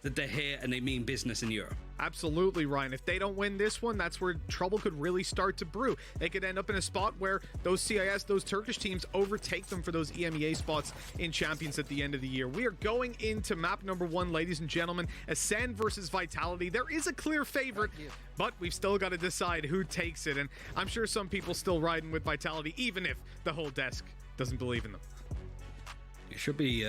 that they're here and they mean business in Europe. Absolutely, Ryan. If they don't win this one, that's where trouble could really start to brew. They could end up in a spot where those CIS, those Turkish teams, overtake them for those EMEA spots in Champions at the end of the year. We are going into map number 1, ladies and gentlemen. Acend versus Vitality. There is a clear favorite, but we've still got to decide who takes it. And I'm sure some people still riding with Vitality, even if the whole desk doesn't believe in them. It should be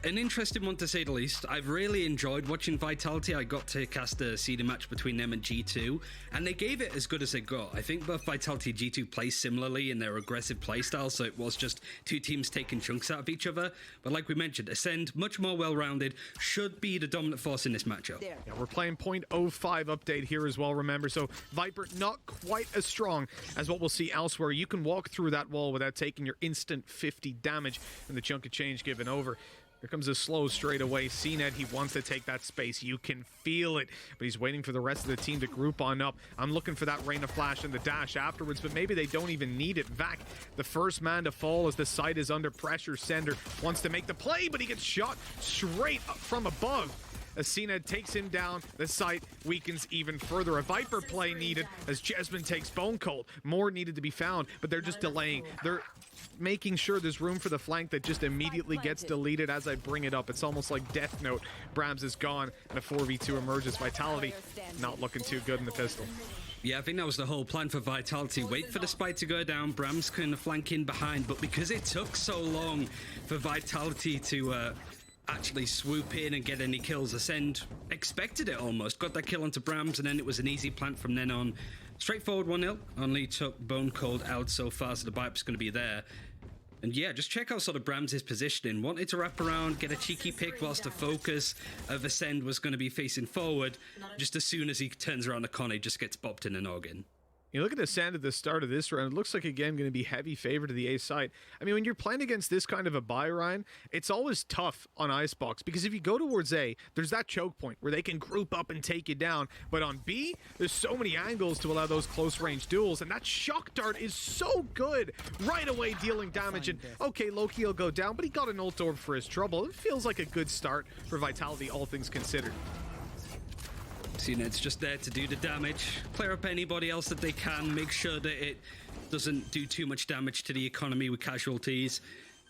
an interesting one, to say the least. I've really enjoyed watching Vitality. I got to cast a seeding match between them and G2, and they gave it as good as they got. I think both Vitality and G2 play similarly in their aggressive playstyle, so it was just two teams taking chunks out of each other. But like we mentioned, Acend, much more well-rounded, should be the dominant force in this matchup. Yeah, we're playing 0.05 update here as well, remember, so Viper not quite as strong as what we'll see elsewhere. You can walk through that wall without taking your instant 50 damage and the chunk of change given over. Here comes a slow straight away. Acend, he wants to take that space. You can feel it, but he's waiting for the rest of the team to group on up. I'm looking for that rain of flash and the dash afterwards, but maybe they don't even need it. Vac, the first man to fall as the site is under pressure. Sender wants to make the play, but he gets shot straight up from above. Acend takes him down. The site weakens even further. A Viper play needed as Jesmine takes Bone Cold. More needed to be found, but they're just delaying. They're making sure there's room for the flank that just immediately gets deleted as I bring it up. It's almost like Death Note. Brams is gone, and a 4v2 emerges. Vitality not looking too good in the pistol. Yeah, I think that was the whole plan for Vitality. Wait for the spike to go down. Brams can flank in behind, but because it took so long for Vitality to actually swoop in and get any kills, Acend expected it almost. Got that kill onto Brams, and then it was an easy plant from then on. Straightforward 1-0. Only took Bone Cold out so far, so the buyup's going to be there. And yeah, just check out sort of Brams' positioning. Wanted to wrap around, get a cheeky pick whilst the focus of Acend was going to be facing forward. Just as soon as he turns around the corner, he just gets bopped in the noggin. You look at Acend at the start of this round, it looks like, again, going to be heavy favor to the A side. I mean, when you're playing against this kind of a buy, Ryan, it's always tough on Icebox, because if you go towards A, there's that choke point where they can group up and take you down. But on B, there's so many angles to allow those close-range duels, and that shock dart is so good right away dealing damage. And, okay, Loki will go down, but he got an ult orb for his trouble. It feels like a good start for Vitality, all things considered. It's just there to do the damage, clear up anybody else that they can, make sure that it doesn't do too much damage to the economy with casualties.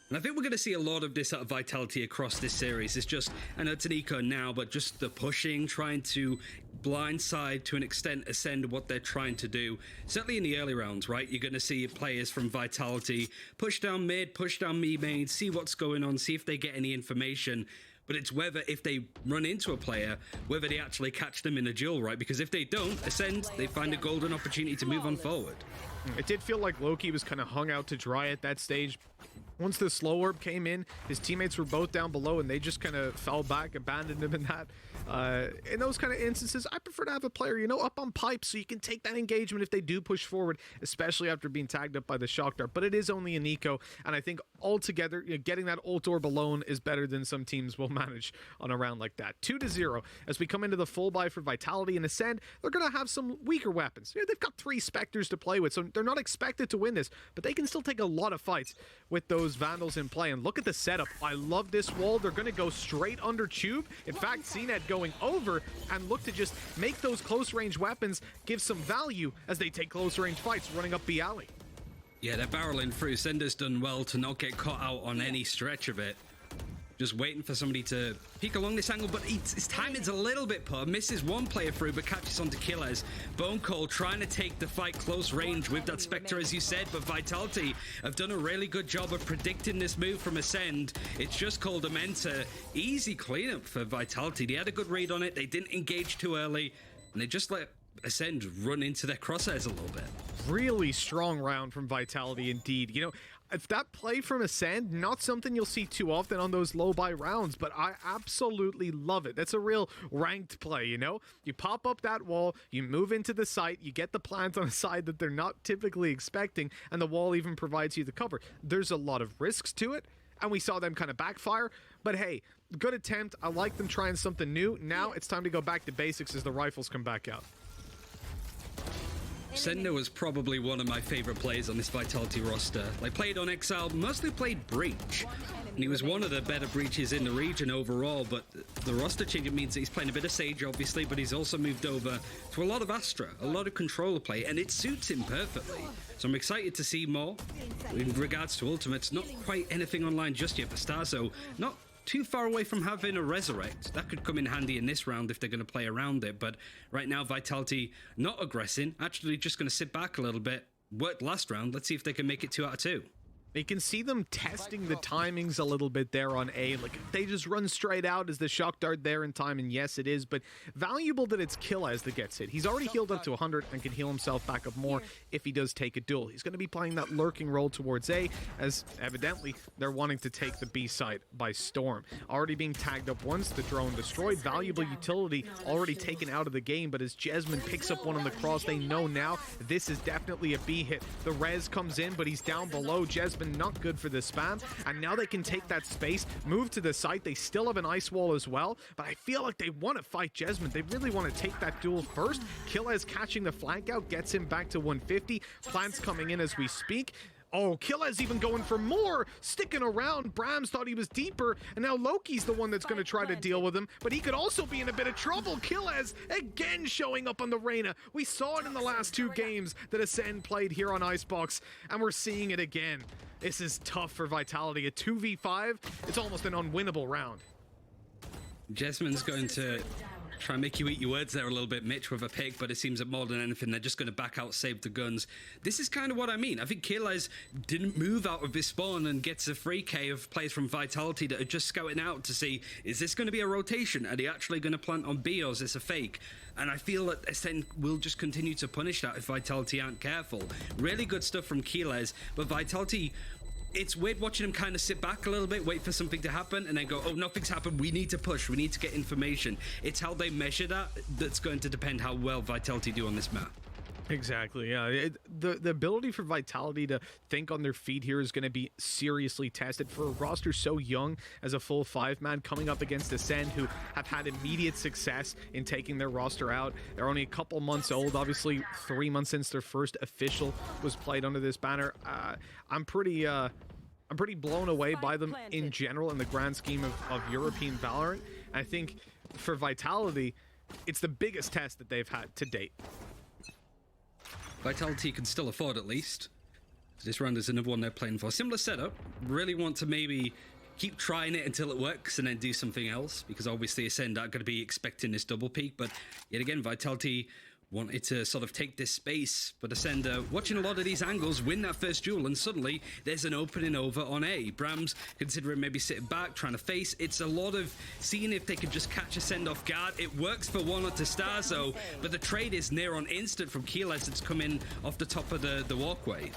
And I think we're going to see a lot of this out of Vitality across this series. It's just, I know it's an eco now, but just the pushing, trying to blindside to an extent Acend what they're trying to do. Certainly in the early rounds, right? You're going to see players from Vitality push down mid, push down me main, see what's going on, see if they get any information. But it's whether, if they run into a player, whether they actually catch them in a duel, right? Because if they don't, Acend, they find a golden opportunity to move on forward. It did feel like Loki was kind of hung out to dry at that stage. Once the slow orb came in, his teammates were both down below, and they just kind of fell back, abandoned him in that. In those kind of instances, I prefer to have a player, you know, up on pipe so you can take that engagement if they do push forward, especially after being tagged up by the shock dart. But it is only an eco, and I think altogether, you know, getting that ult orb alone is better than some teams will manage on a round like that. 2-0 as we come into the full buy for Vitality and Acend. They're going to have some weaker weapons. You know, they've got 3 Spectres to play with, so they're not expected to win this, but they can still take a lot of fights with those Vandals in play. And look at the setup. I love this wall. They're going to go straight under Tube. In fact, CNET going over and look to just make those close range weapons give some value as they take close range fights running up B alley. Yeah, they're barreling through. Sender's done well to not get caught out on any stretch of it. Just waiting for somebody to peek along this angle, but his timing's a little bit poor. Misses one player through, but catches onto Killers. Bone Cold trying to take the fight close range with that Spectre, as you said, but Vitality have done a really good job of predicting this move from Acend. It's just called a Mentor. Easy cleanup for Vitality. They had a good read on it. They didn't engage too early, and they just let Acend run into their crosshairs a little bit. Really strong round from Vitality indeed. You know, if that play from Acend, not something you'll see too often on those low buy rounds, but I absolutely love it. That's a real ranked play, you know? You pop up that wall, you move into the site, you get the plant on a side that they're not typically expecting, and the wall even provides you the cover. There's a lot of risks to it, and we saw them kind of backfire, but hey, good attempt. I like them trying something new. Now it's time to go back to basics as the rifles come back out. Sender was probably one of my favorite players on this Vitality roster. Like, played on Exile, mostly played Breach. And he was one of the better breaches in the region overall, but the roster change, it means that he's playing a bit of Sage, obviously, but he's also moved over to a lot of Astra, a lot of controller play, and it suits him perfectly. So I'm excited to see more. In regards to ultimates, not quite anything online just yet, but Starzo, not too far away from having a Resurrect. That could come in handy in this round if they're going to play around it, but right now, Vitality not aggressing, actually just going to sit back a little bit. Worked last round, let's see if they can make it 2 out of 2. You can see them testing the timings a little bit there on A. Like, they just run straight out. Is the shock dart there in time? And yes, it is. But valuable that it's Killaz that gets hit. He's already healed up to 100 and can heal himself back up more if he does take a duel. He's going to be playing that lurking role towards A, as evidently they're wanting to take the B site by storm. Already being tagged up once, the drone destroyed. Valuable utility already taken out of the game. But as Jesmond picks up one on the cross, they know now this is definitely a B hit. The res comes in, but he's down below. Jesmond not good for the spam, and now they can take that space, move to the site. They still have an ice wall as well, but I feel like they want to fight Jesmond. They really want to take that duel first. Killaz catching the flank out, gets him back to 150. Plants coming in as we speak. Oh, Killaz even going for more, sticking around. Brams thought he was deeper, and now Loki's the one that's going to try to deal with him, but he could also be in a bit of trouble. Killaz again showing up on the Reyna. We saw it in the last 2 games that Acend played here on Icebox, and we're seeing it again. This is tough for Vitality. A 2v5, it's almost an unwinnable round. Jesmond's going to try and make you eat your words there a little bit, Mitch, with a pick, but it seems that more than anything, they're just going to back out, save the guns. This is kind of what I mean. I think Killaz didn't move out of his spawn and gets a free K of players from Vitality that are just scouting out to see, is this going to be a rotation? Are they actually going to plant on B, or is this a fake? And I feel that Acend will just continue to punish that if Vitality aren't careful. Really good stuff from Killaz, but Vitality, it's weird watching him kind of sit back a little bit, wait for something to happen, and then go, oh, nothing's happened, we need to push, we need to get information. It's how they measure that that's going to depend how well Vitality do on this map. Exactly, yeah. The ability for Vitality to think on their feet here is going to be seriously tested for a roster so young as a full 5-man coming up against Acend, who have had immediate success in taking their roster out. They're only a couple months old, obviously 3 months since their first official was played under this banner. I'm pretty blown away by them in general in the grand scheme of European Valorant. I think for Vitality, it's the biggest test that they've had to date. Vitality can still afford at least. This round is another one they're playing for. Similar setup. Really want to maybe keep trying it until it works and then do something else, because obviously Acend aren't going to be expecting this double peak, but yet again, Vitality wanted to sort of take this space, but Acend watching a lot of these angles, win that first duel, and suddenly there's an opening over on A. Brams considering maybe sitting back, trying to face. It's a lot of seeing if they could just catch Acend off guard. It works for one onto Starzo, but the trade is near on instant from Killaz that's coming off the top of the walkway.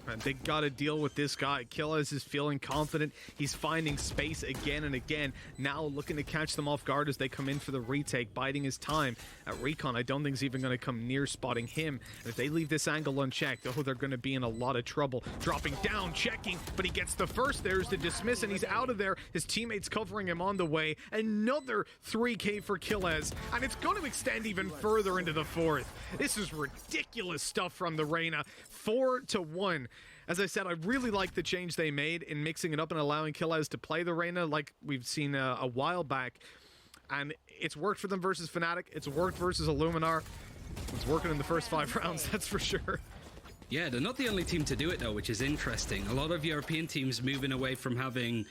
And they got to deal with this guy. Killaz is feeling confident. He's finding space again and again. Now looking to catch them off guard as they come in for the retake, biding his time. At Recon, I don't think he's even going to come near spotting him. And if they leave this angle unchecked, oh, they're going to be in a lot of trouble. Dropping down, checking, but he gets the first. There's the dismiss, and he's out of there. His teammates covering him on the way. Another 3K for Killaz, and it's going to extend even further into the 4th. This is ridiculous stuff from the Reyna. 4-1. As I said, I really like the change they made in mixing it up and allowing Killaz to play the Reyna like we've seen a while back. And it's worked for them versus Fnatic. It's worked versus Illuminar. It's working in the first 5 rounds, that's for sure. Yeah, they're not the only team to do it, though, which is interesting. A lot of European teams moving away from having,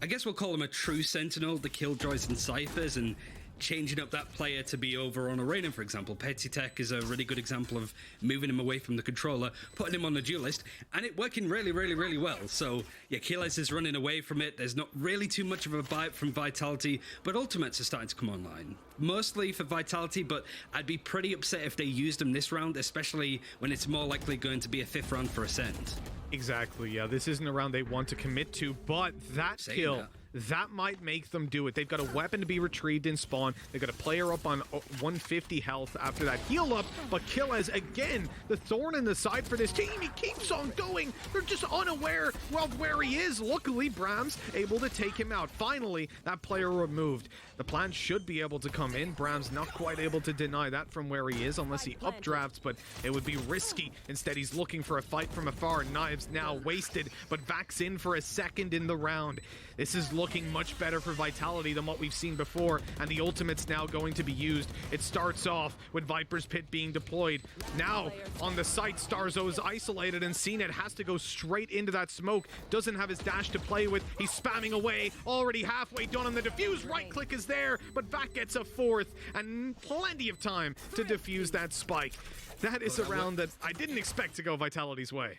I guess we'll call them a true Sentinel, the Killjoys and Cyphers, and changing up that player to be over on Arena, for example. Petitech is a really good example of moving him away from the controller, putting him on the duelist, and it working really, really, really well. So, yeah, Killaz is running away from it. There's not really too much of a bite from Vitality, but Ultimates are starting to come online. Mostly for Vitality, but I'd be pretty upset if they used them this round, especially when it's more likely going to be a 5th round for Acend. Exactly, yeah. This isn't a round they want to commit to, but that kill that might make them do it. They've got a weapon to be retrieved in spawn. They've got a player up on 150 health after that heal up, but Killaz, again, the thorn in the side for this team. He keeps on going. They're just unaware of where he is. Luckily, Brams able to take him out. Finally, that player removed. The plan should be able to come in. Brams not quite able to deny that from where he is, unless he updrafts, but it would be risky. Instead, he's looking for a fight from afar. Knives now wasted, but Vax in for a second in the round. This is looking much better for Vitality than what we've seen before, and the ultimate's now going to be used. It starts off with Viper's Pit being deployed. Now, on the site, Starzo is isolated, and CNET has to go straight into that smoke. Doesn't have his dash to play with. He's spamming away, already halfway done on the defuse. Right click is there, but Vac gets a fourth, and plenty of time to defuse that spike. That is a round that I didn't expect to go Vitality's way.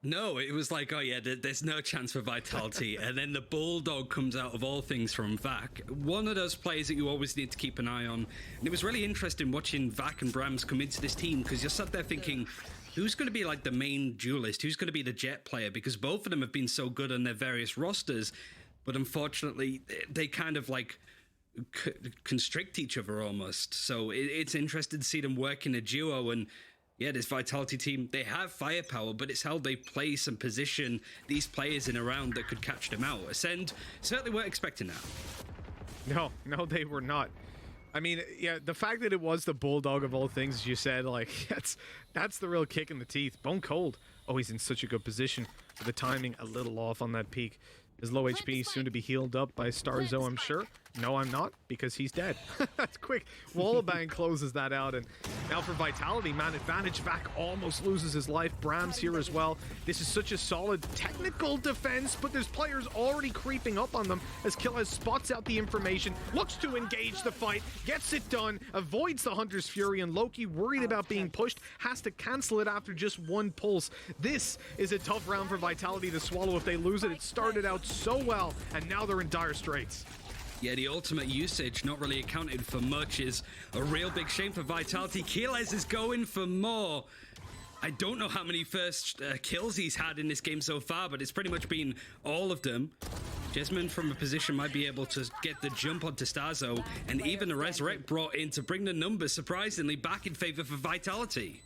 No, it was like, oh yeah, there's no chance for Vitality. And then the Bulldog comes out of all things from Vac. One of those players that you always need to keep an eye on. And it was really interesting watching Vac and Brams come into this team, because you're sat there thinking, who's going to be like the main duelist? Who's going to be the jet player? Because both of them have been so good on their various rosters. But unfortunately, they kind of like constrict each other almost. So it's interesting to see them work in a duo. And yeah, this Vitality team, they have firepower, but it's how they place and position these players in a round that could catch them out. Ascend certainly weren't expecting that. No, they were not. I mean, yeah, the fact that it was the Bulldog of all things, as you said, like, that's the real kick in the teeth. Bone cold. Oh, he's in such a good position. The timing a little off on that peak. Is low HP, soon to be healed up by Starzo, I'm sure. No, I'm not, because he's dead. That's quick. Wallabang closes that out, and now for Vitality, man advantage. Vac almost loses his life. Brams here as well. This is such a solid technical defense, but there's players already creeping up on them as Killaz spots out the information, looks to engage the fight, gets it done, avoids the Hunter's Fury, and Loki, worried about being pushed, has to cancel it after just one pulse. This is a tough round for Vitality to swallow if they lose it. It started out so well, and now they're in dire straits. Yeah, the ultimate usage not really accounted for much is a real big shame for Vitality. Keyless is going for more. I don't know how many first kills he's had in this game so far, but it's pretty much been all of them. Jessamine from a position might be able to get the jump onto Starzo, and even a Resurrect brought in to bring the numbers surprisingly back in favor for Vitality.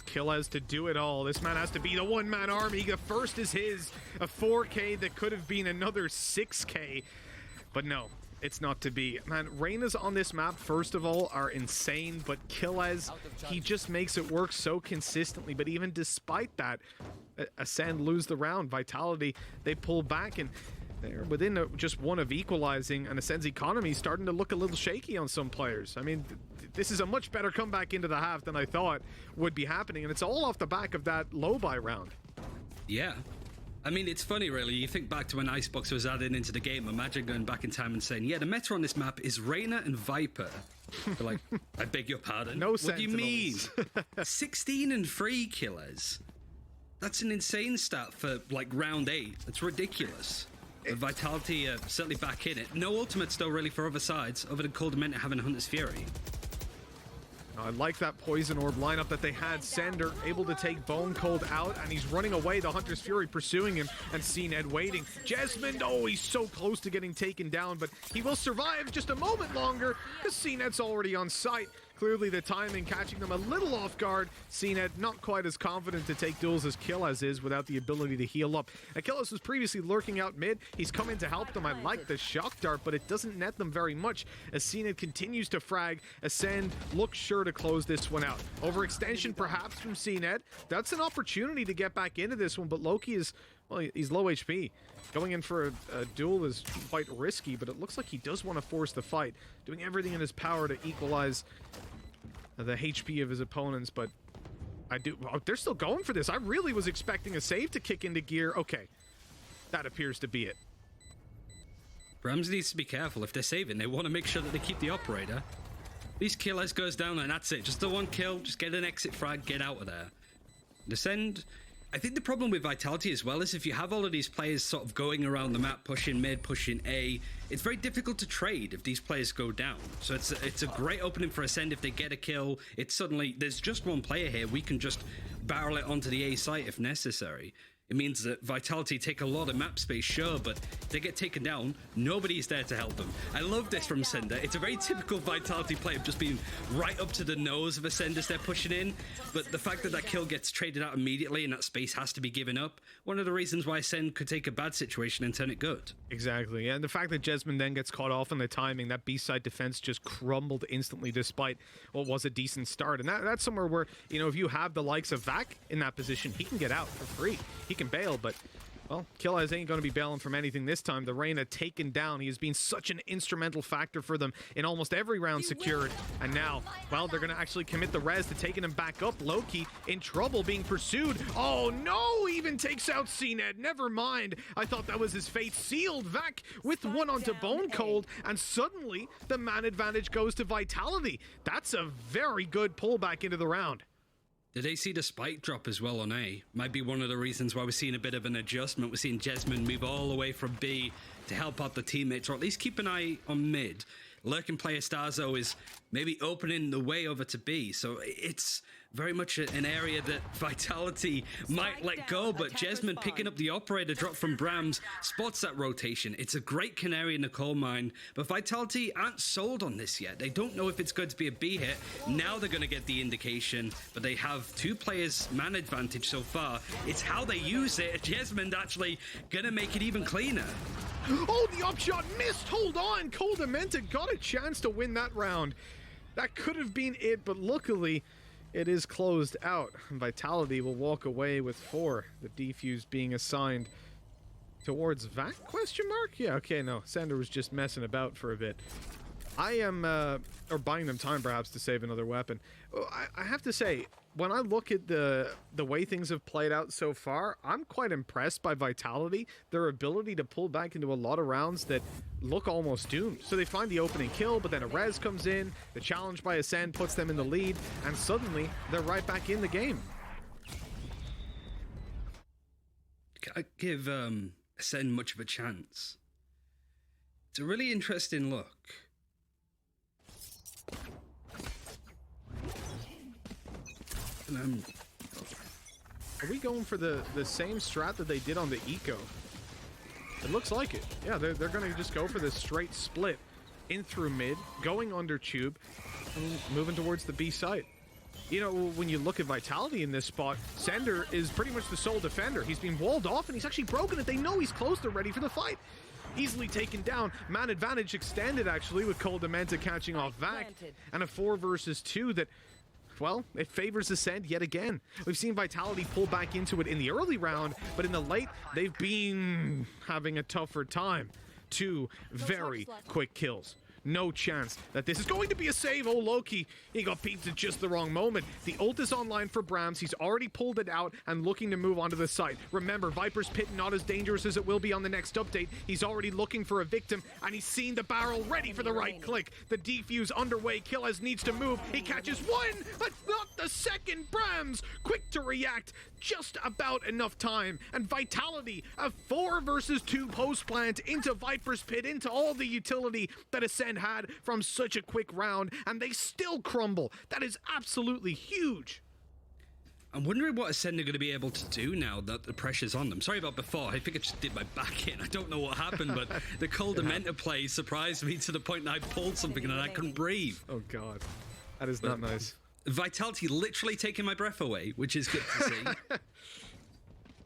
Killaz to do it all. This man has to be the one-man army. The first is his. A 4K that could have been another 6K. But no, it's not to be. Man, Reynas on this map, first of all, are insane. But Killaz, he just makes it work so consistently. But even despite that, Acend lose the round. Vitality, they pull back, and they're within just one of equalizing, and Ascend's economy starting to look a little shaky on some players. I mean, this is a much better comeback into the half than I thought would be happening, and it's all off the back of that low-buy round. Yeah. I mean, it's funny, really. You think back to when Icebox was added into the game. Imagine going back in time and saying, yeah, the meta on this map is Reyna and Viper. They're like, I beg your pardon. No what sentinels. do you mean? 16 and 3 killers. That's an insane stat for, like, round 8. It's ridiculous. But Vitality certainly back in it. No ultimates, though, really, for other sides, other than Cold Dementor having Hunter's Fury. I like that Poison Orb lineup that they had. Sender able to take Bone Cold out, and he's running away. The Hunter's Fury pursuing him, and CNED waiting. Jessamine, oh, he's so close to getting taken down, but he will survive just a moment longer because CNED's already on site. Clearly the timing catching them a little off guard. CNED not quite as confident to take duels as Killaz is without the ability to heal up. And Killaz was previously lurking out mid. He's come in to help them. I like the shock dart, but it doesn't net them very much as CNED continues to frag. Ascend looks sure to close this one out. Overextension perhaps from CNED. That's an opportunity to get back into this one, but Loki is, well, he's low HP. Going in for a duel is quite risky, but it looks like he does want to force the fight. Doing everything in his power to equalize the HP of his opponents, but oh, they're still going for this. I really was expecting a save to kick into gear. Okay, that appears to be it. Brams needs to be careful. If they're saving, they want to make sure that they keep the operator. These Killers goes down and that's it. Just the one kill, just get an exit frag, get out of there. Descend. I think the problem with Vitality as well is if you have all of these players sort of going around the map, pushing mid, pushing A, it's very difficult to trade if these players go down. So it's a great opening for Ascend if they get a kill. It's suddenly, there's just one player here, we can just barrel it onto the A site if necessary. It means that Vitality take a lot of map space, sure, but they get taken down, nobody's there to help them. I love this from Cinder. It's a very typical Vitality play of just being right up to the nose of Acend as they're pushing in, but the fact that that kill gets traded out immediately and that space has to be given up, one of the reasons why Acend could take a bad situation and turn it good. Exactly, and the fact that Jesmond then gets caught off on the timing, that B-side defense just crumbled instantly despite what was a decent start. And that's somewhere where, you know, if you have the likes of Vac in that position, he can get out for free. He can bail, but well, Killaz ain't going to be bailing from anything this time. The Reyna taken down. He has been such an instrumental factor for them in almost every round secured. And now, well, they're going to actually commit the res to taking him back up. Loki in trouble, being pursued. Oh no, even takes out CNED. Never mind. I thought that was his fate sealed. Vac with one onto Bone Cold, and suddenly the man advantage goes to Vitality. That's a very good pullback into the round. Did they see the spike drop as well on A? Might be one of the reasons why we're seeing a bit of an adjustment. We're seeing Jesmond move all the way from B to help out the teammates, or at least keep an eye on mid. Lurking player Starzo is maybe opening the way over to B, so it's very much an area that Vitality might let go, but Jesmond picking up the operator drop from Brams spots that rotation. It's a great canary in the coal mine, but Vitality aren't sold on this yet. They don't know if it's going to be a B hit. Now they're going to get the indication, but they have two players man advantage so far. It's how they use it. Jesmond actually going to make it even cleaner. Oh, the upshot missed. Hold on. Cole Dementa got a chance to win that round. That could have been it, but luckily it is closed out. Vitality will walk away with 4. The defuse being assigned towards Vac, question mark? Yeah, okay, no. Sander was just messing about for a bit. I am, or buying them time perhaps to save another weapon. I have to say, when I look at the way things have played out so far, I'm quite impressed by Vitality, their ability to pull back into a lot of rounds that look almost doomed. So they find the opening kill, but then a res comes in, the challenge by Acend puts them in the lead, and suddenly they're right back in the game. Can't give Acend much of a chance. It's a really interesting look. Are we going for the same strat that they did on the Eco? It looks like it. Yeah, they're going to just go for this straight split in through mid, going under tube, and moving towards the B site. You know, when you look at Vitality in this spot, Sender is pretty much the sole defender. He's been walled off, and he's actually broken it. They know he's close. They're ready for the fight. Easily taken down. Man advantage extended, actually, with Cole Dementa catching off Vac. And a 4 versus 2 that, well, it favors Acend yet again. We've seen Vitality pull back into it in the early round, but in the late, they've been having a tougher time. 2 very quick kills. No chance that this is going to be a save. Oh, Loki, he got peeped at just the wrong moment. The ult is online for Brams. He's already pulled it out and looking to move onto the site. Remember, Viper's Pit not as dangerous as it will be on the next update. He's already looking for a victim, and he's seen the barrel ready for the right click. The defuse underway. Killaz needs to move. He catches one, but not the second. Brams, quick to react. Just about enough time. And Vitality, a 4 versus 2 post plant into Viper's Pit, into all the utility that Acend had from such a quick round, and they still crumble. That is absolutely huge. I'm wondering what Acend are going to be able to do now that the pressure's on them. Sorry about before. I think I just did my back in. I don't know what happened, but the Cold Dementa play surprised me to the point that I pulled something and I couldn't breathe. Oh, God. That is not nice. Vitality literally taking my breath away, which is good to see.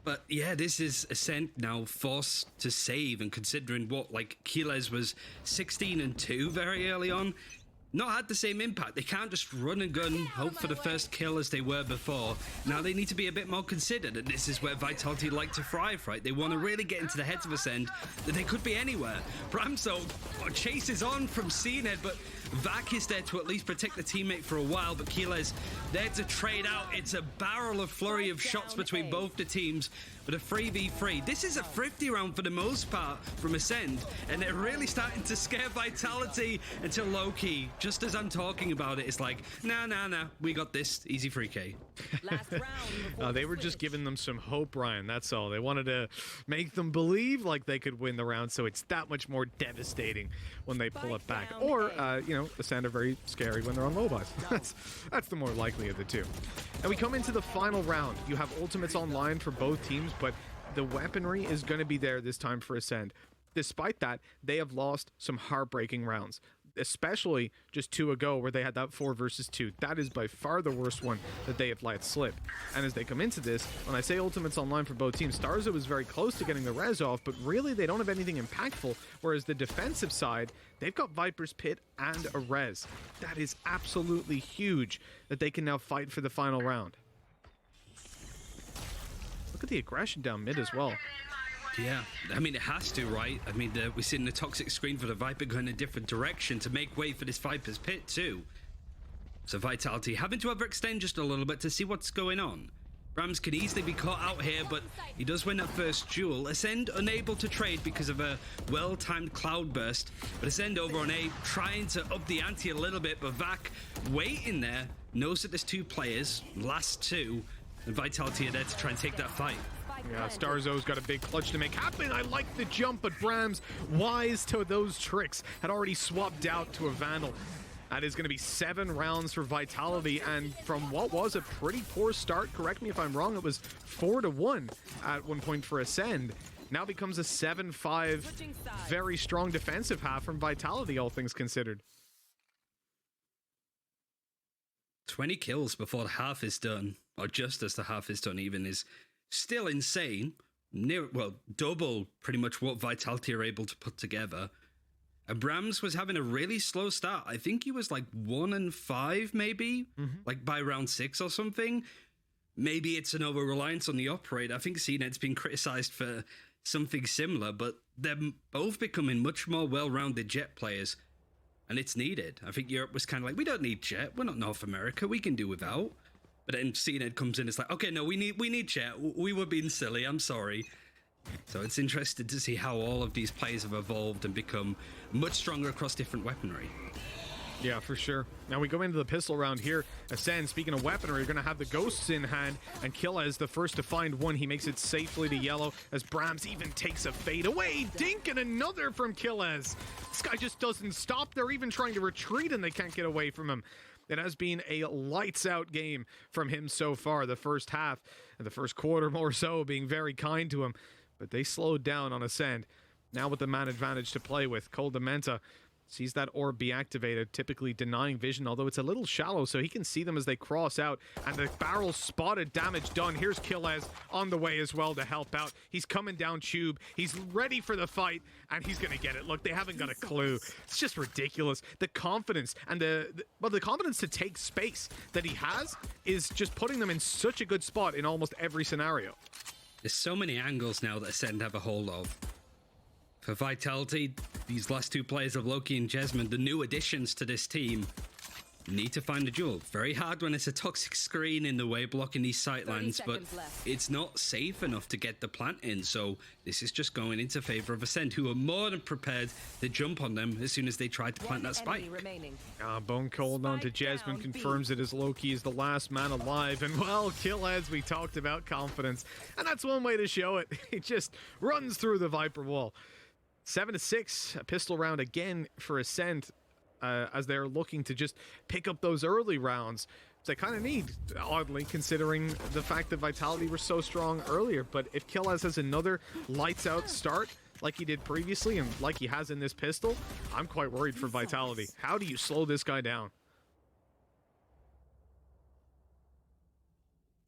But yeah, this is Acend now forced to save, and considering what, like, Killaz was 16-2 very early on, not had the same impact. They can't just run and gun, hope for the first kill as they were before. Now they need to be a bit more considered, and this is where Vitality like to thrive, right? They want to really get into the heads of Acend, that they could be anywhere. Bramso chases on from CNED, but Vac is there to at least protect the teammate for a while, but Killaz there to trade out. It's a barrel of flurry of shots between both the teams, but a 3v3. This is a thrifty round for the most part from Acend, and they're really starting to scare Vitality until Loki, just as I'm talking about it, it's like, nah, we got this, easy 3k. Last round. They were just giving them some hope, Ryan, that's all. They wanted to make them believe like they could win the round, so it's that much more devastating when they pull it back. Or, you know, Acend are very scary when they're on low buys. That's the more likely of the two. And we come into the final round. You have ultimates online for both teams, but the weaponry is going to be there this time for Acend. Despite that, they have lost some heartbreaking rounds, especially just 2 ago where they had that 4 versus 2. That is by far the worst one that they have let slip. And as they come into this, when I say ultimates online for both teams, Starzo was very close to getting the res off, but really they don't have anything impactful, whereas the defensive side, they've got Viper's Pit and a res. That is absolutely huge that they can now fight for the final round. Look at the aggression down mid as well. Yeah, I mean, it has to, right? I mean, we're seeing the toxic screen for the Viper going a different direction to make way for this Viper's Pit, too. So Vitality having to overextend just a little bit to see what's going on. Rams can easily be caught out here, but he does win that first duel. Acend unable to trade because of a well-timed cloudburst. But Acend over on A, trying to up the ante a little bit, but Vac waiting there, knows that there's 2 players, last 2, and Vitality are there to try and take that fight. Yeah, Starzo's got a big clutch to make happen. I like the jump, but Brams, wise to those tricks, had already swapped out to a Vandal. That is going to be 7 rounds for Vitality, and from what was a pretty poor start, correct me if I'm wrong, it was 4-1 at one point for Acend. Now becomes a 7-5, very strong defensive half from Vitality, all things considered. 20 kills before the half is done, or just as the half is done even, is still insane. Double pretty much what Vitality are able to put together. And Brams was having a really slow start. I think he was like 1-5 maybe, like by round 6 or something. Maybe it's an over-reliance on the operator. I think CNED's been criticized for something similar, but they're both becoming much more well-rounded Jet players, and it's needed. I think Europe was kind of like, we don't need Jet, we're not North America, we can do without. But then CNED comes in, it's like, okay, no, we need Jet. We were being silly, I'm sorry. So it's interesting to see how all of these players have evolved and become much stronger across different weaponry. Yeah, for sure. Now we go into the pistol round here. Acend, speaking of weaponry, you're going to have the Ghosts in hand, and Killa is the first to find one. He makes it safely to yellow as Brams even takes a fade away. Dink and another from Killaz. This guy just doesn't stop. They're even trying to retreat and they can't get away from him. It has been a lights-out game from him so far. The first half, and the first quarter more so, being very kind to him. But they slowed down on Acend. Now with the man advantage to play with, Cole Dementa sees that orb be activated, typically denying vision, although it's a little shallow, so he can see them as they cross out. And the barrel spotted, damage done. Here's Killaz on the way as well to help out. He's coming down tube. He's ready for the fight, and he's going to get it. Look, they haven't got a clue. It's just ridiculous. The confidence and the confidence to take space that he has is just putting them in such a good spot in almost every scenario. There's so many angles now that Acend have a hold of. For Vitality, these last 2 players of Loki and Jesmond, the new additions to this team, need to find a duel. Very hard when it's a toxic screen in the way blocking these sightlines, but it's not safe enough to get the plant in, so this is just going into favor of Acend, who are more than prepared to jump on them as soon as they try to plant that spike. Bone Cold onto Jesmond confirms it as Loki is the last man alive, and well, Killaz, we talked about confidence, and that's one way to show it. He just runs through the Viper wall. 7-6, a pistol round again for Acend, as they're looking to just pick up those early rounds. They kind of need, oddly, considering the fact that Vitality were so strong earlier. But if Killaz has another lights-out start like he did previously and like he has in this pistol, I'm quite worried for Vitality. How do you slow this guy down?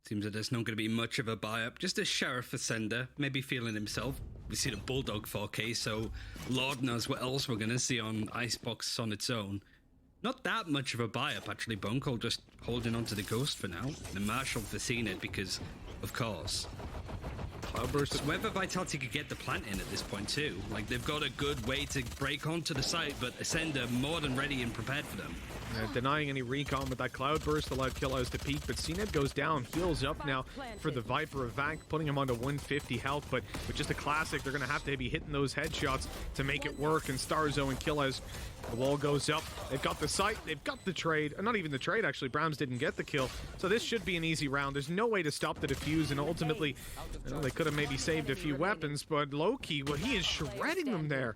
Seems that there's not going to be much of a buy-up. Just a Sheriff Ascender, maybe feeling himself. We see the Bulldog 4K, so Lord knows what else we're going to see on Icebox on its own. Not that much of a buy-up, actually. Bone Cold just holding on to the Ghost for now. The Marshal for seeing it because, of course. Cloudburst. Whether Vitality could get the plant in at this point too. Like, they've got a good way to break onto the site, but Ascender more than ready and prepared for them. Denying any recon with that Cloudburst allowed Killaz to peek, but CNED goes down, heals up now for the Viper of Vank, putting him onto 150 health, but with just a classic, they're going to have to be hitting those headshots to make it work, and Starzo and Killaz, the wall goes up, they've got the site, they've got the trade, not even the trade actually, Browns didn't get the kill, so this should be an easy round. There's no way to stop the defuse, and ultimately, they could have maybe saved a few weapons, but Loki, well, he is shredding them there.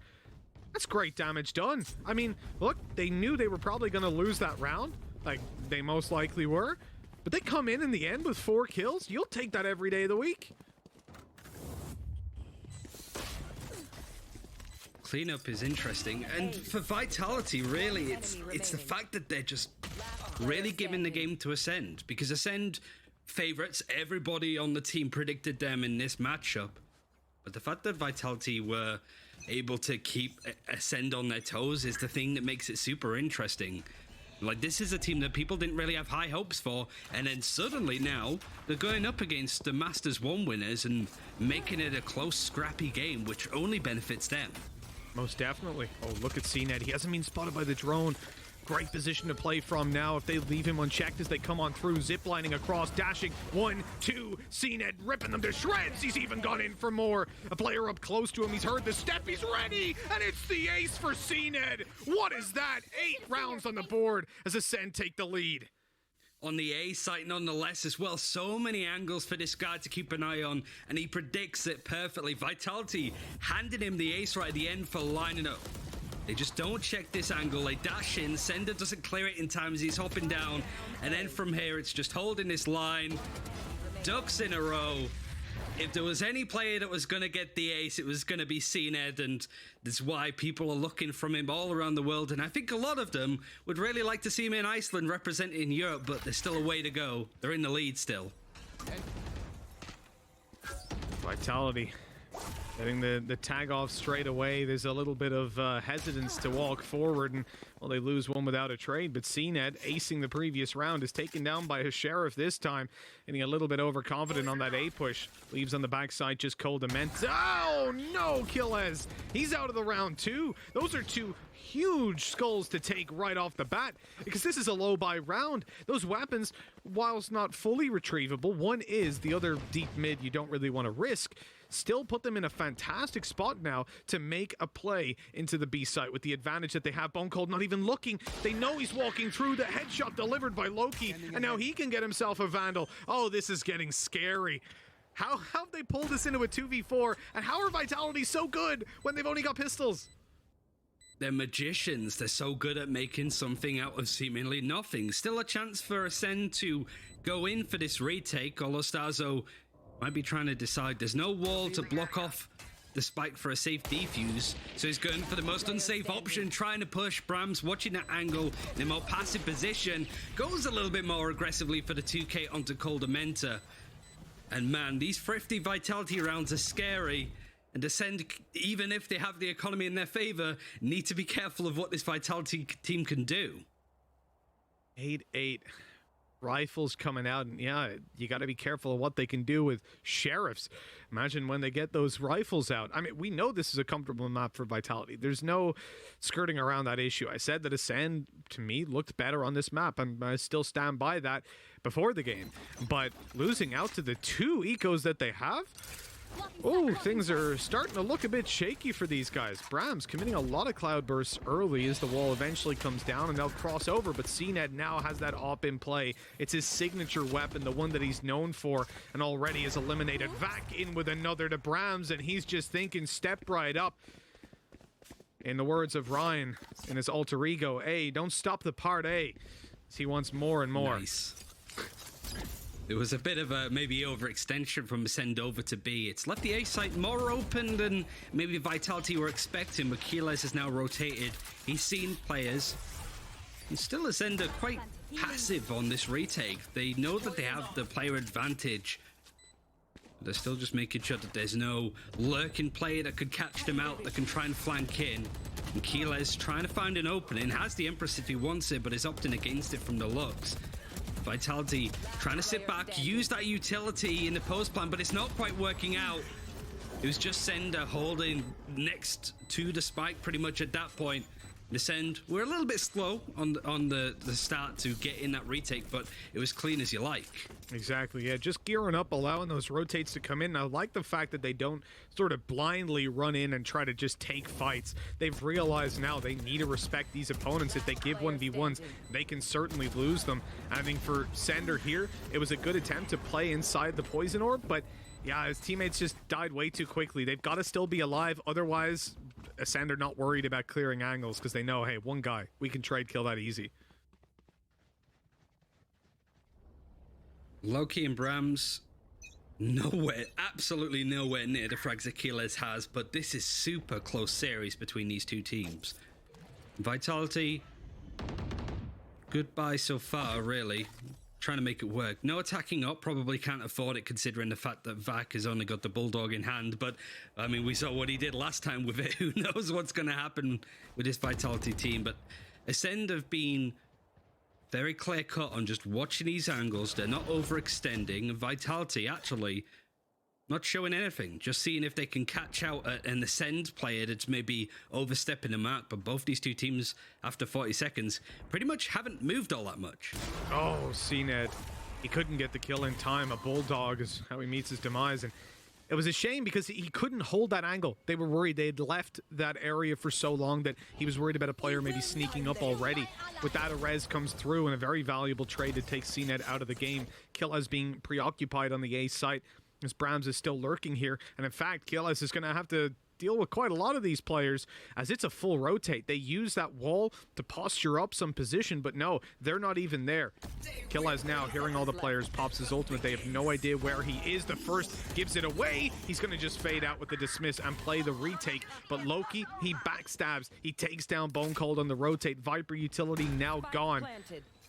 That's great damage done. I mean, look, they knew they were probably going to lose that round. Like, they most likely were. But they come in the end with 4 kills. You'll take that every day of the week. cleanup is interesting, and for Vitality, really, it's the fact that they're just really giving the game to Acend, because Acend favorites, everybody on the team predicted them in this matchup, but the fact that Vitality were able to keep Acend on their toes is the thing that makes it super interesting. Like, this is a team that people didn't really have high hopes for, and then suddenly now they're going up against the Masters 1 winners and making it a close, scrappy game, which only benefits them. Most definitely. Oh, look at CNED. He hasn't been spotted by the drone. Great position to play from now if they leave him unchecked as they come on through, ziplining across, dashing. 1, 2, CNED ripping them to shreds. He's even gone in for more. A player up close to him. He's heard the step. He's ready. And it's the ace for CNED. What is that? 8 rounds on the board as Acend take the lead. On the A site nonetheless as well, so many angles for this guy to keep an eye on, and he predicts it perfectly. Vitality handed him the ace right at the end for lining up. They just don't check this angle, they dash in, Sender doesn't clear it in time as he's hopping down, and then from here it's just holding this line, ducks in a row. If there was any player that was going to get the ace, it was going to be CNED, and that's why people are looking from him all around the world, and I think a lot of them would really like to see him in Iceland representing Europe, but there's still a way to go. They're in the lead still. Vitality getting the tag off straight away. There's a little bit of hesitance to walk forward, and well, they lose one without a trade, but CNED, acing the previous round, is taken down by his sheriff this time, getting a little bit overconfident on that A push. Leaves on the backside just Cold Immense. Oh no, Killez! He's out of the round too. Those are 2 huge skulls to take right off the bat, because this is a low buy round. Those weapons, whilst not fully retrievable, one is, the other deep mid you don't really want to risk, still put them in a fantastic spot now to make a play into the B site with the advantage that they have. Bone Cold not even looking. They know he's walking through. The headshot delivered by Loki, and now he can get himself a Vandal. Oh, this is getting scary. How have they pulled this into a 2v4, and how are Vitality so good when they've only got pistols? They're magicians. They're so good at making something out of seemingly nothing. Still a chance for Acend to go in for this retake, although Starzo might be trying to decide. There's no wall to block off the spike for a safe defuse, so he's going for the most unsafe option, trying to push. Brams watching that angle in a more passive position, goes a little bit more aggressively for the 2K onto Cold Dementa. And man, these thrifty Vitality rounds are scary. And Acend, even if they have the economy in their favor, need to be careful of what this Vitality team can do. 8-8. Rifles coming out, and yeah, you got to be careful of what they can do with sheriffs. Imagine when they get those rifles out. I mean, we know this is a comfortable map for Vitality. There's no skirting around that issue. I said that Acend, to me, looked better on this map, and I still stand by that before the game. But losing out to the 2 ecos that they have, oh, things are starting to look a bit shaky for these guys. Brams committing a lot of cloud bursts early as the wall eventually comes down, and they'll cross over, but CNED now has that op in play. It's his signature weapon, the one that he's known for, and already is eliminated. Vac in with another to Brams, and he's just thinking, step right up. In the words of Ryan in his alter ego, hey, don't stop the part A. He wants more and more. Nice. It was a bit of a maybe overextension from Acend over to B. It's left the A site more open than maybe Vitality were expecting, but Keyless has now rotated. He's seen players. And still Acend are quite passive on this retake. They know that they have the player advantage. They're still just making sure that there's no lurking player that could catch them out, that can try and flank in. And Keyless trying to find an opening, has the Empress if he wants it, but is opting against it from the looks. Vitality trying to sit back, use that utility in the post plan, but it's not quite working out. It was just Sender holding next to the spike pretty much at that point. Acend we're a little bit slow on the start to get in that retake, but it was clean as you like. Exactly, yeah, just gearing up, allowing those rotates to come in. I like the fact that they don't sort of blindly run in and try to just take fights. They've realized now they need to respect these opponents. If they give 1v1s, they can certainly lose them. I think for Sender here, it was a good attempt to play inside the poison orb, but yeah, his teammates just died way too quickly. They've got to still be alive, otherwise Acend are not worried about clearing angles because they know, hey, one guy, we can trade kill that easy. Loki and Brams Nowhere, absolutely nowhere near the frags Achilles has, but this is super close series between these two teams. Vitality, goodbye so far, really. Trying to make it work. No attacking up, probably can't afford it considering the fact that Vac has only got the Bulldog in hand, but I mean, we saw what he did last time with it. Who knows what's going to happen with this Vitality team, but Acend have been very clear cut on just watching these angles. They're not overextending. Vitality actually not showing anything, just seeing if they can catch out an Acend player that's maybe overstepping the mark. But both these two teams, after 40 seconds, pretty much haven't moved all that much. Oh, CNED. He couldn't get the kill in time. A Bulldog is how he meets his demise. And it was a shame because he couldn't hold that angle. They were worried. They had left that area for so long that he was worried about a player maybe sneaking up already. With that, a res comes through and a very valuable trade to take CNED out of the game. Killas being preoccupied on the A site as Brahms is still lurking here. And in fact, Killas is going to have to deal with quite a lot of these players as it's a full rotate. They use that wall to posture up some position, but no, they're not even there. Killas now hearing all the players, pops his ultimate. They have no idea where he is. The first gives it away. He's going to just fade out with the dismiss and play the retake. But Loki, he backstabs. He takes down Bone Cold on the rotate. Viper utility now gone.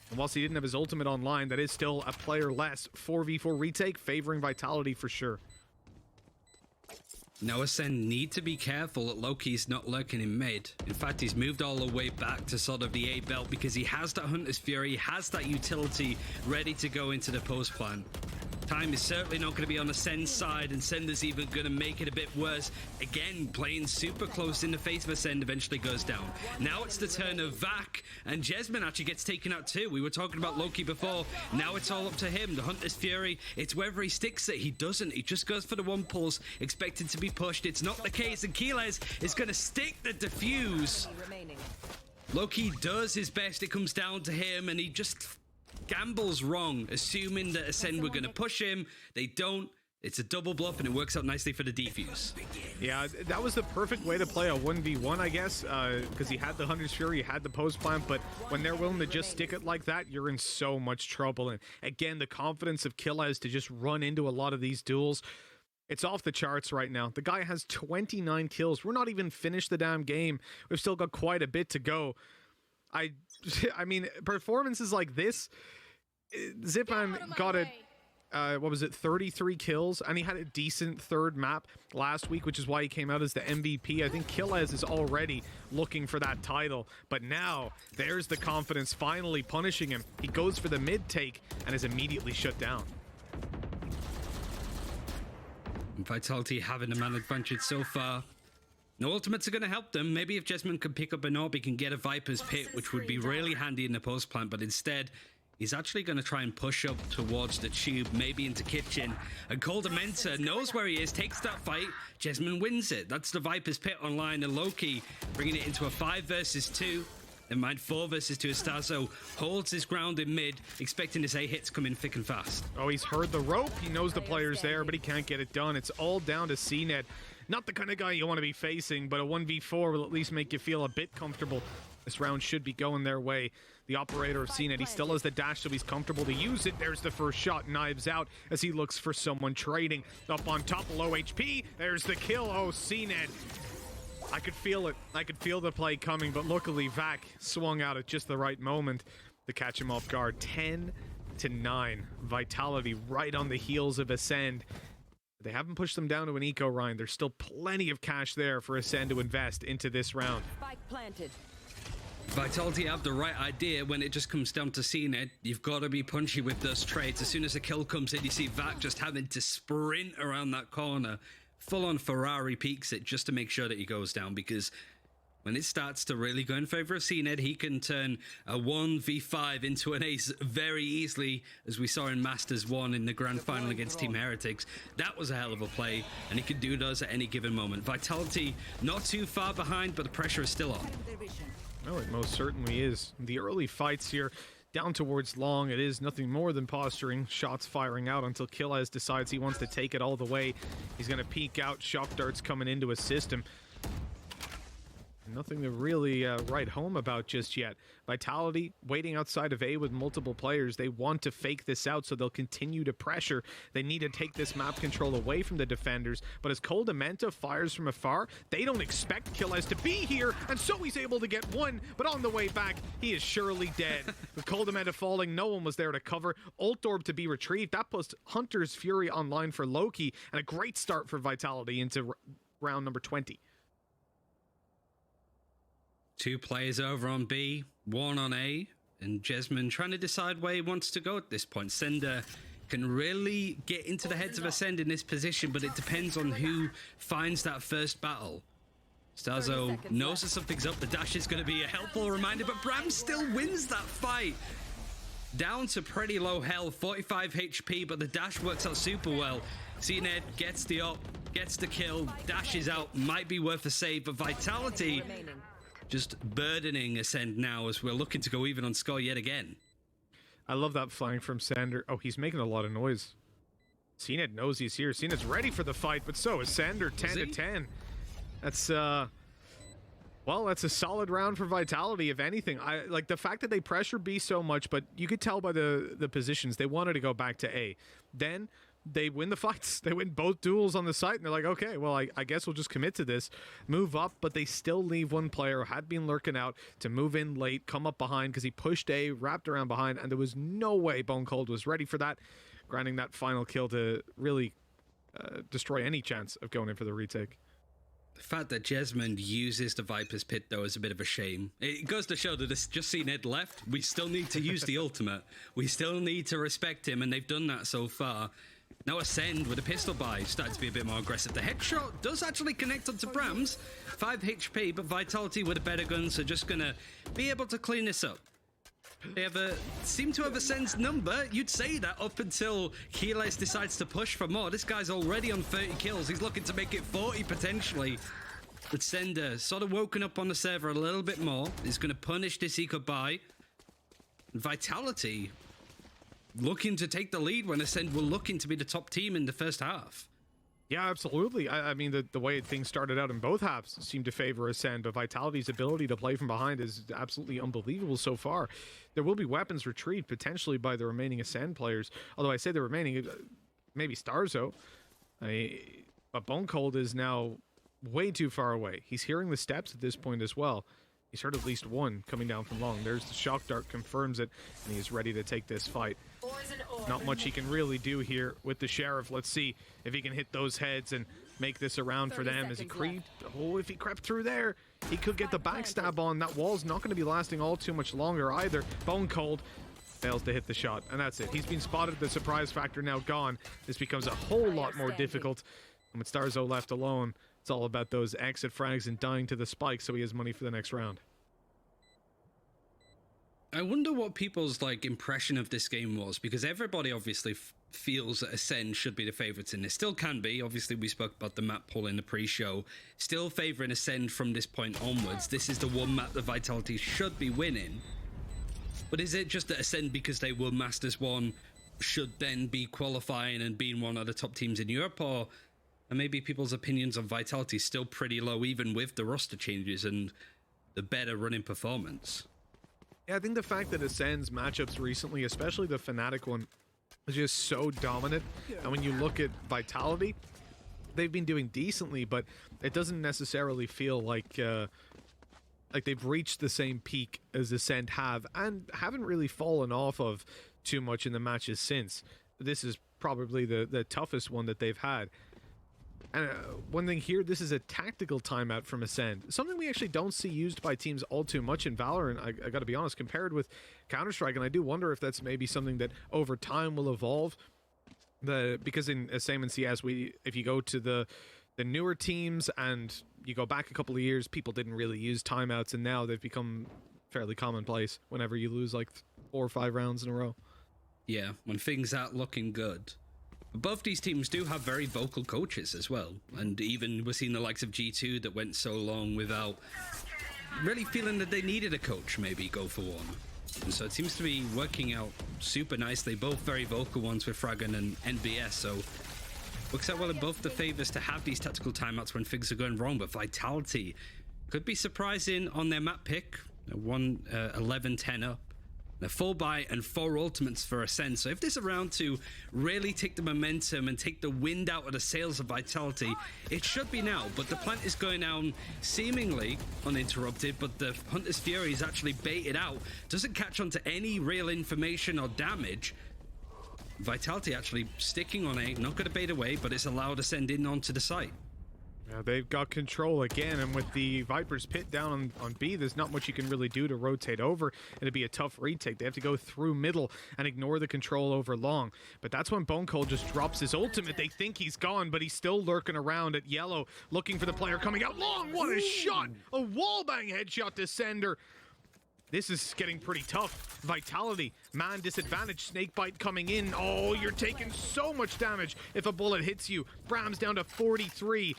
And whilst he didn't have his ultimate online, that is still a player less. 4v4 retake, favoring Vitality for sure. Now Acend need to be careful that Loki's not lurking in mid. In fact, he's moved all the way back to sort of the A belt because he has that Hunter's Fury, he has that utility ready to go into the post plant. Time is certainly not going to be on Ascend's side, and Sender's even going to make it a bit worse. Again, playing super close in the face of Acend eventually goes down. Now it's the turn of Vac, and Jesman actually gets taken out too. We were talking about Loki before. Now it's all up to him. The Hunter's Fury, it's whether he sticks it. He doesn't. He just goes for the one pulse, expected to be pushed. It's not the case, and Keeles is going to stick the defuse. Loki does his best. It comes down to him, and he just gambles wrong, assuming that Acend were going to push him. They don't. It's a double bluff, and it works out nicely for the defuse. Yeah, that was the perfect way to play a 1v1, I guess, because he had the Hunter's Fury, he had the post plant, but when they're willing to just stick it like that, you're in so much trouble. And again, the confidence of Killes to just run into a lot of these duels, it's off the charts right now. The guy has 29 kills. We're not even finished the damn game. We've still got quite a bit to go. I mean, performances like this, Zipan got it, what was it, 33 kills, and he had a decent third map last week, which is why he came out as the MVP. I think Killes is already looking for that title, but now there's the confidence finally punishing him. He goes for the mid take and is immediately shut down. Vitality having the man advantage so far. No ultimates are going to help them. Maybe if Jesman can pick up an orb, he can get a Viper's Pit, which would be really handy in the post plant, but instead, he's actually going to try and push up towards the tube, maybe into kitchen. And Coldamenta knows where he is, takes that fight. Jesman wins it. That's the Viper's Pit online, and Loki bringing it into a 5 versus 2. In mind, 4 versus 2. Estazo holds his ground in mid, expecting his A hits come in thick and fast. Oh, he's heard the rope. He knows the player's there, but he can't get it done. It's all down to CNED. Not the kind of guy you want to be facing, but a 1v4 will at least make you feel a bit comfortable. This round should be going their way. The operator of CNED, he still has the dash, so he's comfortable to use it. There's the first shot, knives out as he looks for someone trading. Up on top, low HP. There's the kill. Oh, CNED. I could feel it. I could feel the play coming, but luckily Vac swung out at just the right moment to catch him off guard. 10-9. Vitality right on the heels of Acend. They haven't pushed them down to an eco Ryan. There's still plenty of cash there for Acend to invest into this round. Spike planted. Vitality have the right idea when it just comes down to seeing it. You've got to be punchy with those trades. As soon as a kill comes in, you see Vac just having to sprint around that corner. Full-on Ferrari peaks it just to make sure that he goes down, because when it starts to really go in favor of CNED, he can turn a 1v5 into an ace very easily, as we saw in Masters 1 in the grand final against Team Heretics. That was a hell of a play, and he can do those at any given moment. Vitality not too far behind, but the pressure is still on. No, it most certainly is. The early fights here, down towards long, it is nothing more than posturing. Shots firing out until Killes decides he wants to take it all the way. He's going to peek out. Shock darts coming into his system. Nothing to really write home about just yet. Vitality waiting outside of A with multiple players. They want to fake this out, so they'll continue to pressure. They need to take this map control away from the defenders. But as Coldamenta fires from afar, they don't expect Killaz to be here, and so he's able to get one. But on the way back, he is surely dead. With Coldamenta falling, no one was there to cover. Ult Orb to be retrieved. That puts Hunter's Fury online for Loki, and a great start for Vitality into round number 20. 2 players over on B, 1 on A, and Jesman trying to decide where he wants to go at this point. Sender can really get into the heads of Acend in this position, but it depends on who finds that first battle. Starzo knows that something's up. The dash is going to be a helpful reminder, but Bram still wins that fight. Down to pretty low health, 45 HP, but the dash works out super well. CNED gets the up, gets the kill, dashes out, might be worth a save, but Vitality just burdening Acend now as we're looking to go even on score yet again. I love that flank from Sander. Oh, he's making a lot of noise. CNED knows he's here. CNED's ready for the fight, but so is Sander. 10 to 10. That's well, that's a solid round for Vitality, if anything. I like the fact that they pressure B so much, but you could tell by the positions they wanted to go back to A. Then they win the fights. They win both duels on the site, and they're like, okay, well, I guess we'll just commit to this, move up, but they still leave one player who had been lurking out to move in late, come up behind, because he pushed A, wrapped around behind, and there was no way Bone Cold was ready for that, grinding that final kill to really destroy any chance of going in for the retake. The fact that Jesmond uses the Viper's Pit, though, is a bit of a shame. It goes to show that it's just seen Ed left. We still need to use the ultimate. We still need to respect him, and they've done that so far. Now Acend with a pistol buy starting to be a bit more aggressive. The headshot does actually connect onto Brams. 5 HP, but Vitality with a better gun, so just gonna be able to clean this up. They seem to have Ascend's number. You'd say that up until Keyless decides to push for more. This guy's already on 30 kills. He's looking to make it 40 potentially. But Sender sort of woken up on the server a little bit more. He's going to punish this he could buy. Vitality looking to take the lead when Acend were looking to be the top team in the first half. Yeah, absolutely. I mean, the way things started out in both halves seemed to favor Acend, but Vitality's ability to play from behind is absolutely unbelievable so far. There will be weapons retrieved potentially by the remaining Acend players, although I say the remaining, maybe Starzo. But Bone Cold is now way too far away. He's hearing the steps at this point as well. He's heard at least one coming down from long. There's the shock dart, confirms it, and he's ready to take this fight. Not much he can really do here with the Sheriff. Let's see if he can hit those heads and make this around for them. As he creeped, oh, if he crept through there, he could get the backstab on. That wall's not going to be lasting all too much longer either. Bone Cold fails to hit the shot, and that's it. He's been spotted. The surprise factor now gone. This becomes a whole lot more difficult. And with Starzo left alone, it's all about those exit frags and dying to the spike so he has money for the next round. I wonder what people's impression of this game was, because everybody obviously feels that Acend should be the favorites in this. Still can be. Obviously, we spoke about the map poll in the pre-show. Still favoring Acend from this point onwards. This is the one map that Vitality should be winning. But is it just that Acend, because they were Masters 1, should then be qualifying and being one of the top teams in Europe? Or maybe people's opinions on Vitality is still pretty low, even with the roster changes and the better running performance? Yeah, I think the fact that Ascend's matchups recently, especially the Fnatic one, is just so dominant. And when you look at Vitality, they've been doing decently, but it doesn't necessarily feel like they've reached the same peak as Acend have, and haven't really fallen off of too much in the matches since. This is probably the toughest one that they've had. And one thing here, this is a tactical timeout from Acend. Something we actually don't see used by teams all too much in Valorant, I gotta be honest, compared with Counter-Strike, and I do wonder if that's maybe something that over time will evolve. Because in same in CS, if you go to the newer teams and you go back a couple of years, people didn't really use timeouts, and now they've become fairly commonplace whenever you lose 4 or 5 rounds in a row. Yeah, when things aren't looking good. Both these teams do have very vocal coaches as well, and even we're seeing the likes of G2 that went so long without really feeling that they needed a coach, maybe go for one. And so it seems to be working out super nicely. Both very vocal ones with Fragan and NBS, so works out well in both the favors to have these tactical timeouts when things are going wrong. But Vitality Could be surprising on their map pick. 11-10 up. They're full buy and 4 ultimates for Acend. So if this is around to really take the momentum and take the wind out of the sails of Vitality, it should be now. But the plant is going down seemingly uninterrupted, but the Hunter's Fury is actually baited out. Doesn't catch on to any real information or damage. Vitality actually sticking on A, not going to bait away, but it's allowed Acend in onto the site. Yeah, they've got control again, and with the Viper's pit down on B, there's not much you can really do to rotate over. It'd be a tough retake. They have to go through middle and ignore the control over long. But that's when Bone Cold just drops his ultimate. They think he's gone, but he's still lurking around at yellow, looking for the player coming out long. What a shot! A wallbang headshot to Sender. This is getting pretty tough. Vitality, man disadvantage, Snakebite coming in. Oh, you're taking so much damage if a bullet hits you. Bram's down to 43.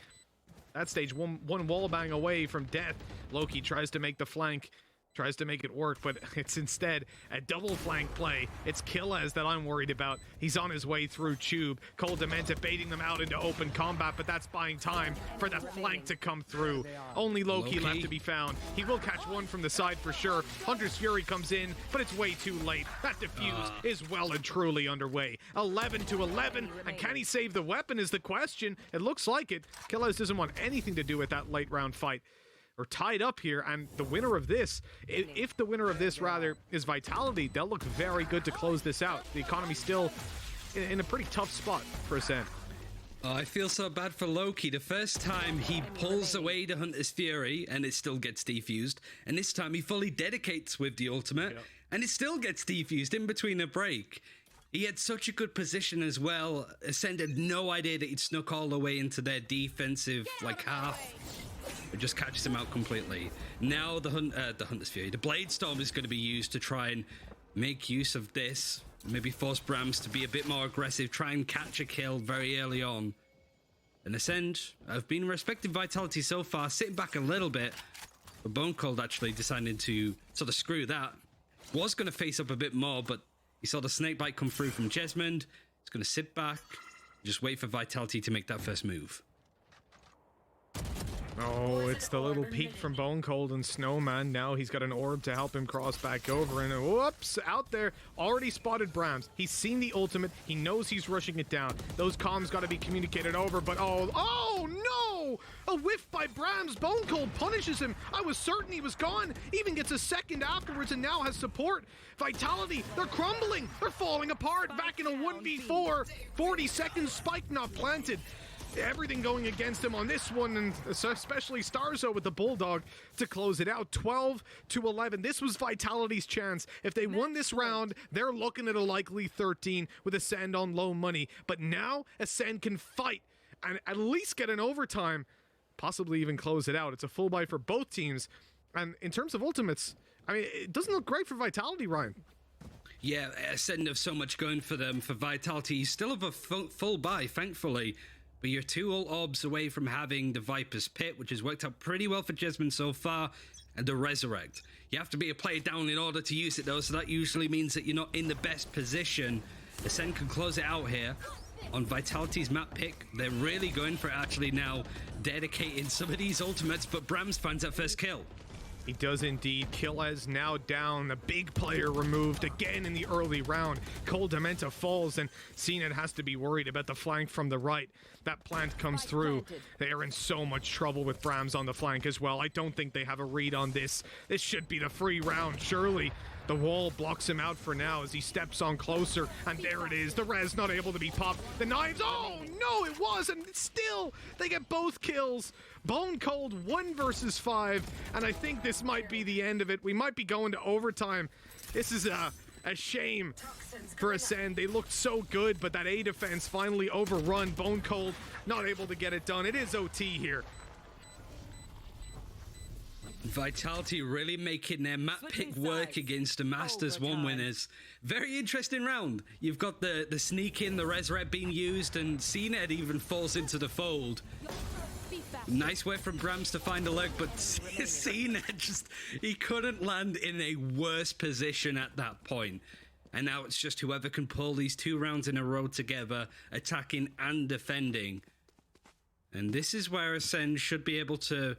That stage, one wall bang away from death. Loki tries to make the flank, tries to make it work, but it's instead a double flank play. It's Killaz that I'm worried about. He's on his way through Tube. Cold Dementa baiting them out into open combat, but that's buying time for the flank to come through. Only Loki left to be found. He will catch one from the side for sure. Hunter's Fury comes in, but it's way too late. That defuse is well and truly underway. 11-11, and can he save the weapon is the question. It looks like it. Killaz doesn't want anything to do with that late round fight. Are tied up here, and the winner of this, if the winner of this rather is Vitality, they'll look very good to close this out. The economy's still in a pretty tough spot for Acend. Oh, I feel so bad for Loki. The first time he pulls away the Hunter's Fury and it still gets defused, and this time he fully dedicates with the ultimate and it still gets defused in between a break. He had such a good position as well. Acend had no idea that he'd snuck all the way into their defensive half. It just catches him out completely. Now the Hunter's Fury, the Blade Storm is going to be used to try and make use of this. Maybe force Brams to be a bit more aggressive, try and catch a kill very early on. And Acend have been respecting Vitality so far, sitting back a little bit. But Bone Cold actually decided to sort of screw that. Was going to face up a bit more, but he saw the Snakebite come through from Jesmond. He's going to sit back, just wait for Vitality to make that first move. Oh, it's the little peek from Bone Cold and Snowman. Now he's got an orb to help him cross back over, and whoops, out there, already spotted Brams. He's seen the ultimate. He knows he's rushing it down. Those comms got to be communicated over, but oh no! A whiff by Brams. Bone Cold punishes him. I was certain he was gone. Even gets a second afterwards and now has support. Vitality, they're crumbling. They're falling apart. Back in a 1v4. 40 seconds, spike not planted. Everything going against him on this one, and especially Starzo with the Bulldog to close it out. 12-11. This was Vitality's chance. If they won this round, they're looking at a likely 13 with Acend on low money. But now Acend can fight and at least get an overtime, possibly even close it out. It's a full buy for both teams. And in terms of ultimates, I mean, it doesn't look great for Vitality, Ryan. Yeah, Acend have so much going for them. For Vitality, you still have a full buy, thankfully. But you're 2 ult orbs away from having the Viper's Pit, which has worked out pretty well for Jesmond so far, and the Resurrect. You have to be a player down in order to use it, though, so that usually means that you're not in the best position. Acend can close it out here. On Vitality's map pick, they're really going for it actually now, dedicating some of these ultimates, but Brams finds that first kill. He does indeed. Killaz now down. The big player removed again in the early round. Cold Dementa falls, and CNET has to be worried about the flank from the right. That plant comes through. They are in so much trouble with Brams on the flank as well. I don't think they have a read on this. This should be the free round, surely. The wall blocks him out for now as he steps on closer, and there it is. The res not able to be popped. The knives, oh no, it was, and still they get both kills. Bone Cold 1 versus 5, and I think this might be the end of it. We might be going to overtime. This is a shame for Acend. They looked so good, but that A defense finally overrun. Bone Cold not able to get it done. It is OT here. Vitality really making their map pick work against the Masters 1 winners. Very interesting round. You've got the sneak in, the Resurrect being used, and CNET even falls into the fold. Nice way from Brams to find a leg, but CNET just, he couldn't land in a worse position at that point. And now it's just whoever can pull these 2 rounds in a row together, attacking and defending. And this is where Acend should be able to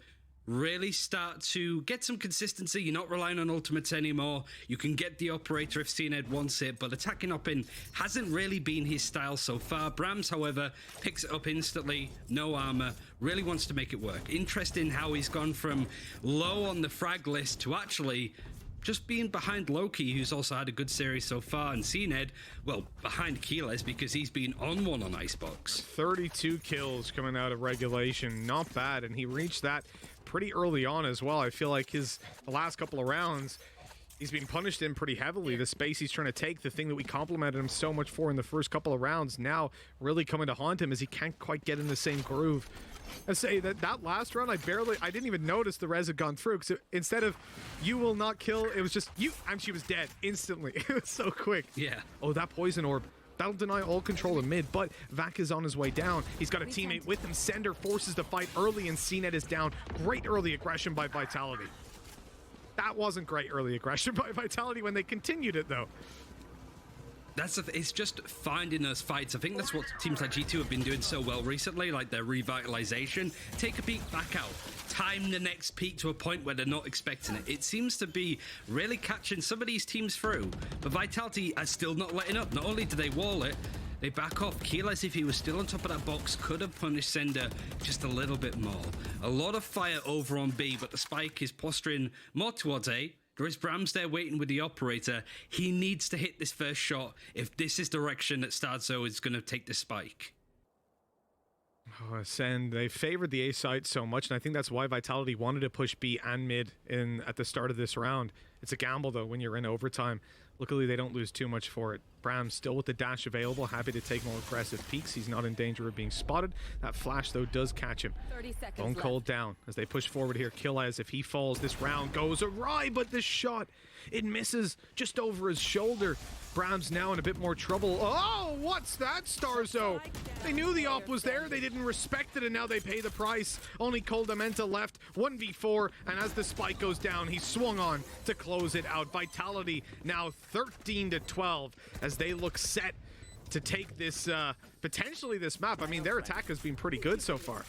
really start to get some consistency. You're not relying on ultimates anymore. You can get the operator if CNED wants it, but attacking up in hasn't really been his style so far. Brams, however, picks it up instantly, no armor, really wants to make it work. Interesting how he's gone from low on the frag list to actually just being behind Loki, who's also had a good series so far, and CNED, well, behind Keyless because he's been on one on Icebox. 32 kills coming out of regulation, not bad, and he reached that pretty early on as well. I feel like the last couple of rounds, he's been punished in pretty heavily. The space he's trying to take, the thing that we complimented him so much for in the first couple of rounds, now really coming to haunt him as he can't quite get in the same groove. I say that last round, I didn't even notice the res had gone through, because instead of "you will not kill," it was just "you," and she was dead instantly. It was so quick. Yeah. Oh, that poison orb. That'll deny all control in mid, but Vac is on his way down. He's got a teammate with him. Sender forces the fight early, and CNED is down. Great early aggression by Vitality. That wasn't great early aggression by Vitality when they continued it, though. It's just finding those fights. I think that's what teams like G2 have been doing so well recently, like their revitalization. Take a peek back out. Time the next peak to a point where they're not expecting it. It seems to be really catching some of these teams through. But Vitality are still not letting up. Not only do they wall it, they back off. Keyless, if he was still on top of that box, could have punished Sender just a little bit more. A lot of fire over on B, but the spike is posturing more towards A. There is Brams there waiting with the operator. He needs to hit this first shot if this is the direction that Starzo is going to take the spike. Oh, Ascend, they favored the A side so much, and I think that's why Vitality wanted to push B and mid at the start of this round. It's a gamble, though, when you're in overtime. Luckily, they don't lose too much for it. Brams still with the dash available, happy to take more aggressive peeks. He's not in danger of being spotted. That flash, though, does catch him. 30 seconds Bone Cold down as they push forward here. Killaz, if he falls, this round goes awry, but this shot, it misses just over his shoulder. Brams now in a bit more trouble. Oh, what's that, Starzo? They knew the op was there. They didn't respect it, and now they pay the price. Only Coldamenta left, 1v4, and as the spike goes down, he swung on to close it out. Vitality now 13-12 as they look set to take this, potentially this map. I mean, their attack has been pretty good so far.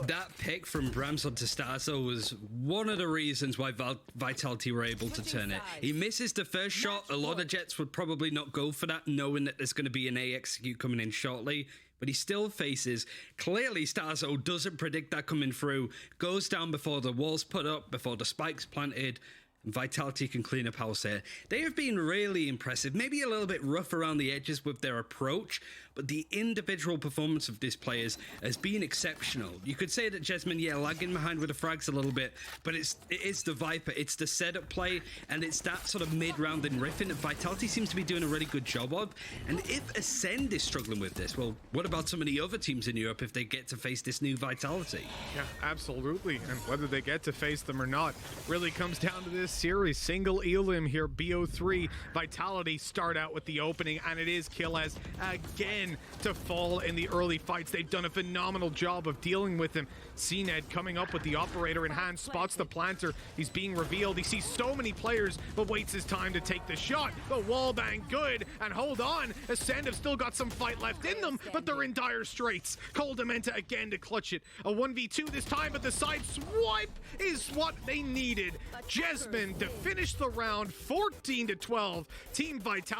That pick from Brams onto Starzo was one of the reasons why Vitality were able to turn it. He misses the first shot. A lot of Jets would probably not go for that, knowing that there's going to be an A execute coming in shortly. But he still faces. Clearly, Starzo doesn't predict that coming through. Goes down before the wall's put up, before the spike's planted. Vitality can clean up house here. They have been really impressive, maybe a little bit rough around the edges with their approach, but the individual performance of these players has been exceptional. You could say that Jessamine, yeah, lagging behind with the frags a little bit, but it is the Viper, it's the setup play, and it's that sort of mid-round and riffing that Vitality seems to be doing a really good job of. And if Ascend is struggling with this, well, what about some of the other teams in Europe if they get to face this new Vitality? Yeah, absolutely. And whether they get to face them or not really comes down to this series. Single Elim here, BO3. Vitality start out with the opening, and it is Killaz again to fall in the early fights. They've done a phenomenal job of dealing with him. CNED coming up with the operator in hand, spots the planter. He's being revealed. He sees so many players, but waits his time to take the shot. The wall bang, good. And hold on, Ascend have still got some fight left in them, but they're in dire straits. Coldamenta again to clutch it. A 1v2 this time, but the side swipe is what they needed. Jessamine to finish the round, 14-12. Team Vitality.